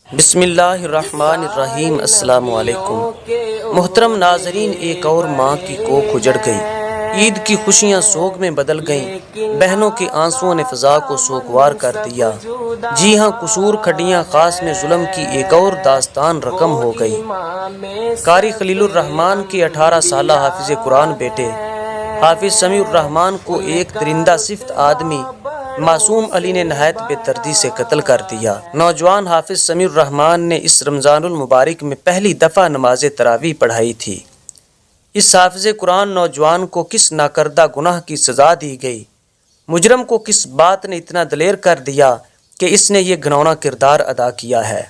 بسم اللہ الرحمن الرحیم۔ السلام علیکم محترم ناظرین، ایک اور ماں کی کوکھ اجڑ گئی، عید کی خوشیاں سوگ میں بدل گئیں، بہنوں کے آنسوؤں نے فضا کو سوگوار کر دیا۔ جی ہاں، قصور کھڈیاں خاص میں ظلم کی ایک اور داستان رقم ہو گئی۔ قاری خلیل الرحمن کے 18 سالہ حافظ قرآن بیٹے حافظ سمیع الرحمن کو ایک درندہ صفت آدمی معصوم علی نے نہایت بے دردی سے قتل کر دیا۔ نوجوان حافظ سمیع الرحمن نے اس رمضان المبارک میں پہلی دفعہ نماز تراویح پڑھائی تھی۔ اس حافظ قرآن نوجوان کو کس ناکردہ گناہ کی سزا دی گئی؟ مجرم کو کس بات نے اتنا دلیر کر دیا کہ اس نے یہ گھناؤنا کردار ادا کیا ہے؟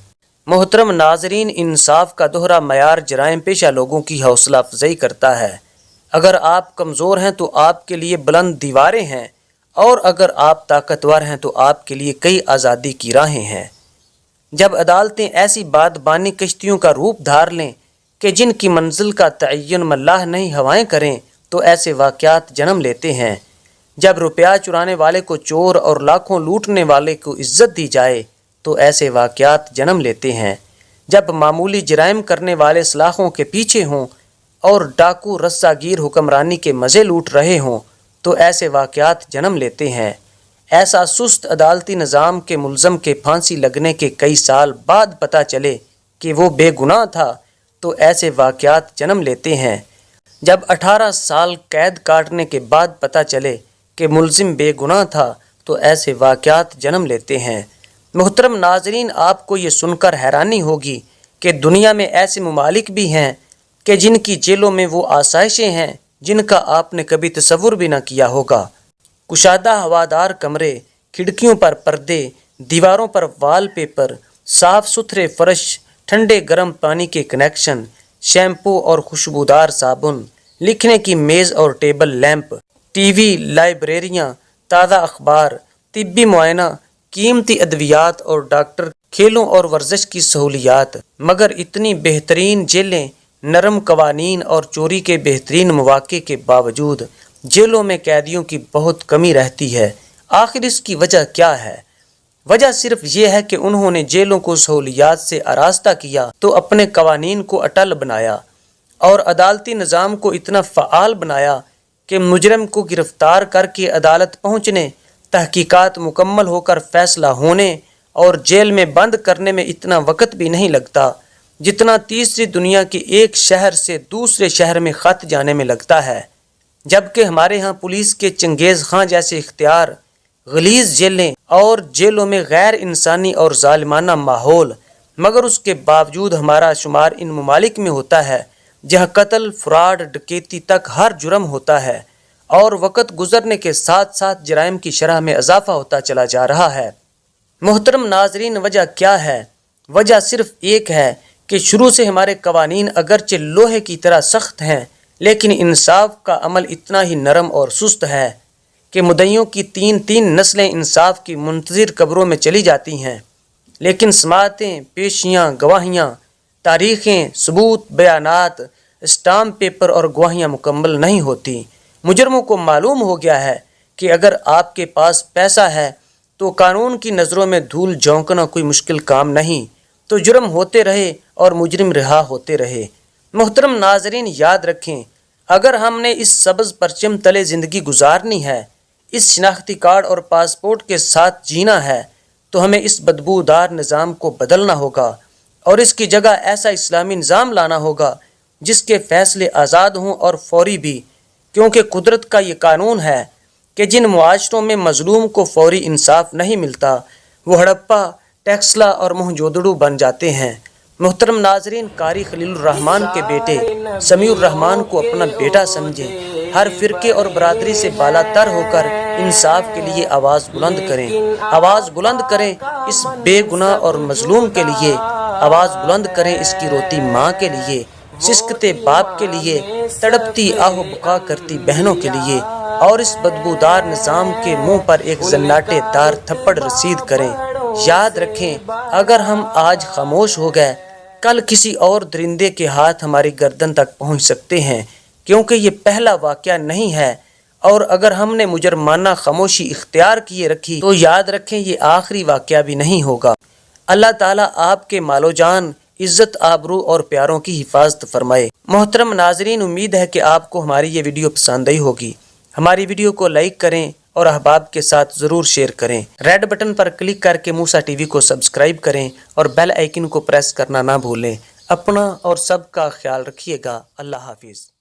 محترم ناظرین، انصاف کا دوہرا معیار جرائم پیشہ لوگوں کی حوصلہ افزائی کرتا ہے۔ اگر آپ کمزور ہیں تو آپ کے لیے بلند دیواریں ہیں، اور اگر آپ طاقتور ہیں تو آپ کے لیے کئی آزادی کی راہیں ہیں۔ جب عدالتیں ایسی بادبانی کشتیوں کا روپ دھار لیں کہ جن کی منزل کا تعین ملاح نہیں ہوائیں کریں تو ایسے واقعات جنم لیتے ہیں۔ جب روپیہ چرانے والے کو چور اور لاکھوں لوٹنے والے کو عزت دی جائے تو ایسے واقعات جنم لیتے ہیں۔ جب معمولی جرائم کرنے والے سلاخوں کے پیچھے ہوں اور ڈاکو رسہ گیر حکمرانی کے مزے لوٹ رہے ہوں تو ایسے واقعات جنم لیتے ہیں۔ ایسا سست عدالتی نظام کے ملزم کے پھانسی لگنے کے کئی سال بعد پتہ چلے کہ وہ بے گناہ تھا تو ایسے واقعات جنم لیتے ہیں۔ جب 18 سال قید کاٹنے کے بعد پتہ چلے کہ ملزم بے گناہ تھا تو ایسے واقعات جنم لیتے ہیں۔ محترم ناظرین، آپ کو یہ سن کر حیرانی ہوگی کہ دنیا میں ایسے ممالک بھی ہیں کہ جن کی جیلوں میں وہ آسائشیں ہیں جن کا آپ نے کبھی تصور بھی نہ کیا ہوگا۔ کشادہ ہوادار کمرے، کھڑکیوں پر پردے، دیواروں پر وال پیپر، صاف ستھرے فرش، ٹھنڈے گرم پانی کے کنیکشن، شیمپو اور خوشبودار صابن، لکھنے کی میز اور ٹیبل لیمپ، ٹی وی، لائبریریاں، تازہ اخبار، طبی معائنہ، قیمتی ادویات اور ڈاکٹر، کھیلوں اور ورزش کی سہولیات۔ مگر اتنی بہترین جیلیں، نرم قوانین اور چوری کے بہترین مواقع کے باوجود جیلوں میں قیدیوں کی بہت کمی رہتی ہے۔ آخر اس کی وجہ کیا ہے؟ وجہ صرف یہ ہے کہ انہوں نے جیلوں کو سہولیات سے آراستہ کیا تو اپنے قوانین کو اٹل بنایا اور عدالتی نظام کو اتنا فعال بنایا کہ مجرم کو گرفتار کر کے عدالت پہنچنے، تحقیقات مکمل ہو کر فیصلہ ہونے اور جیل میں بند کرنے میں اتنا وقت بھی نہیں لگتا جتنا تیسری دنیا کے ایک شہر سے دوسرے شہر میں خط جانے میں لگتا ہے۔ جبکہ ہمارے ہاں پولیس کے چنگیز خان جیسے اختیار، غلیظ جیلیں اور جیلوں میں غیر انسانی اور ظالمانہ ماحول، مگر اس کے باوجود ہمارا شمار ان ممالک میں ہوتا ہے جہاں قتل، فراڈ، ڈکیتی تک ہر جرم ہوتا ہے، اور وقت گزرنے کے ساتھ ساتھ جرائم کی شرح میں اضافہ ہوتا چلا جا رہا ہے۔ محترم ناظرین، وجہ کیا ہے؟ وجہ صرف ایک ہے کہ شروع سے ہمارے قوانین اگرچہ لوہے کی طرح سخت ہیں لیکن انصاف کا عمل اتنا ہی نرم اور سست ہے کہ مدعیوں کی 3 نسلیں انصاف کی منتظر قبروں میں چلی جاتی ہیں، لیکن سماعتیں، پیشیاں، گواہیاں، تاریخیں، ثبوت، بیانات، اسٹامپ پیپر اور گواہیاں مکمل نہیں ہوتی۔ مجرموں کو معلوم ہو گیا ہے کہ اگر آپ کے پاس پیسہ ہے تو قانون کی نظروں میں دھول جھونکنا کوئی مشکل کام نہیں، تو جرم ہوتے رہے اور مجرم رہا ہوتے رہے۔ محترم ناظرین، یاد رکھیں، اگر ہم نے اس سبز پرچم تلے زندگی گزارنی ہے، اس شناختی کارڈ اور پاسپورٹ کے ساتھ جینا ہے، تو ہمیں اس بدبودار نظام کو بدلنا ہوگا اور اس کی جگہ ایسا اسلامی نظام لانا ہوگا جس کے فیصلے آزاد ہوں اور فوری بھی، کیونکہ قدرت کا یہ قانون ہے کہ جن معاشروں میں مظلوم کو فوری انصاف نہیں ملتا وہ ہڑپا، ٹیکسلا اور موہنجودڑو بن جاتے ہیں۔ محترم ناظرین، قاری خلیل الرحمن کے بیٹے سمیع الرحمن کو اپنا بیٹا سمجھیں، ہر فرقے اور برادری سے بالا تر ہو کر انصاف کے لیے آواز بلند کریں، آواز بلند کریں اس بے گناہ اور مظلوم کے لیے، آواز بلند کریں اس کی روتی ماں کے لیے، سسکتے باپ کے لیے، تڑپتی آہ و بکا کرتی بہنوں کے لیے، اور اس بدبودار نظام کے منہ پر ایک زناٹے دار تھپڑ رسید کریں۔ یاد رکھیں، اگر ہم آج خاموش ہو گئے، کل کسی اور درندے کے ہاتھ ہماری گردن تک پہنچ سکتے ہیں، کیونکہ یہ پہلا واقعہ نہیں ہے، اور اگر ہم نے مجرمانہ خاموشی اختیار کیے رکھی تو یاد رکھیں یہ آخری واقعہ بھی نہیں ہوگا۔ اللہ تعالیٰ آپ کے مال و جان، عزت، آبرو اور پیاروں کی حفاظت فرمائے۔ محترم ناظرین، امید ہے کہ آپ کو ہماری یہ ویڈیو پسند آئی ہوگی۔ ہماری ویڈیو کو لائک کریں اور احباب کے ساتھ ضرور شیئر کریں۔ ریڈ بٹن پر کلک کر کے موسیٰ ٹی وی کو سبسکرائب کریں اور بیل آئیکن کو پریس کرنا نہ بھولیں۔ اپنا اور سب کا خیال رکھیے گا۔ اللہ حافظ۔